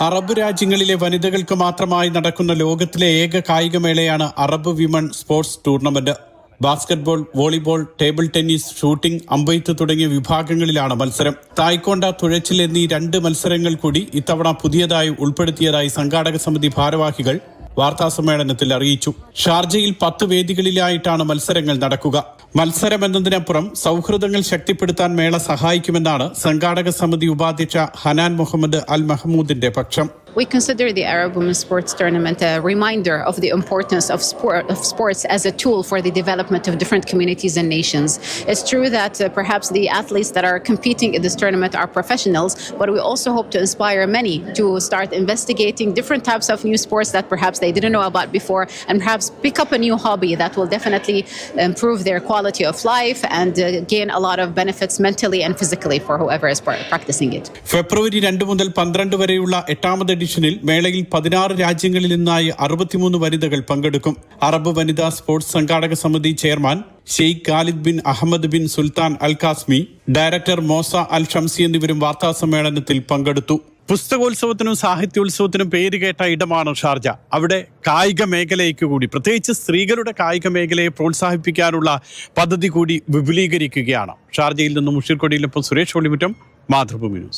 Arab രാജ്യങ്ങളിലെ വനിതകൾക്ക് മാത്രമായി നടക്കുന്ന ലോകത്തിലെ ഏക കായികമേളയാണ് Arab women sports tournament. Basketball, volleyball, table tennis, shooting, അമ്പെയ്ത്ത് തുടങ്ങിയ വിഭാഗങ്ങളിലാണ് മത്സരം. തായ്ക്കൊണ്ട, തുഴച്ചിൽ എന്നീ 2 മത്സരങ്ങൾ കൂടി ഇത്തവണ പുതിയതായി ഉൾപ്പെടുത്തിയതായി സംഘാടക സമിതി ഭാരവാഹികൾ വാർത്താസമ്മേളനത്തിൽ അറിയിച്ചു. ഷാർജയിൽ 10 വേദികളിലായിട്ടാണ് മത്സരങ്ങൾ നടക്കുക. മത്സരമെന്നതിനപ്പുറം സൗഹൃദങ്ങൾ ശക്തിപ്പെടുത്താൻ മേള സഹായിക്കുമെന്നാണ് സംഘാടക സമിതി ഉപാധ്യക്ഷ ഹനാൻ മുഹമ്മദ് അൽ മഹ്മൂദിന്റെ പക്ഷം. We consider the Arab Women's Sports Tournament a reminder of the importance of sports as a tool for the development of different communities and nations. It's true that perhaps the athletes that are competing in this tournament are professionals, but we also hope to inspire many to start investigating different types of new sports that perhaps they didn't know about before, and perhaps pick up a new hobby that will definitely improve their quality of life and gain a lot of benefits mentally and physically for whoever is practicing it. ഫെബ്രുവരി 2 മുതൽ 12 വരെയുള്ള 8ാമത് എഡിഷനിൽ മേളയിൽ 16 രാജ്യങ്ങളിൽ നിന്നായി 63 വനിതകൾ പങ്കെടുക്കും. Arab വനിതാ sports സംഘാടക സമിതി chairman Sheikh Khalid bin Ahmed bin Sultan Al Qasimi, director Moza Al Shamsi എന്നിവരും വാർത്താസമ്മേളനത്തിൽ പങ്കെടുത്തു. പുസ്തകോത്സവത്തിനും സാഹിത്യോത്സവത്തിനും പേരുകേട്ട ഇടമാണ് ഷാർജ. അവിടെ കായിക മേഖലയ്ക്ക് കൂടി, പ്രത്യേകിച്ച് സ്ത്രീകളുടെ കായിക മേഖലയെ പ്രോത്സാഹിപ്പിക്കാനുള്ള പദ്ധതി കൂടി വിപുലീകരിക്കുകയാണ്. ഷാർജയിൽ നിന്നും മുഷീർ കൊടിയിലൊപ്പം സുരേഷ് ഒളിമുറ്റം, മാതൃഭൂമി ന്യൂസ്.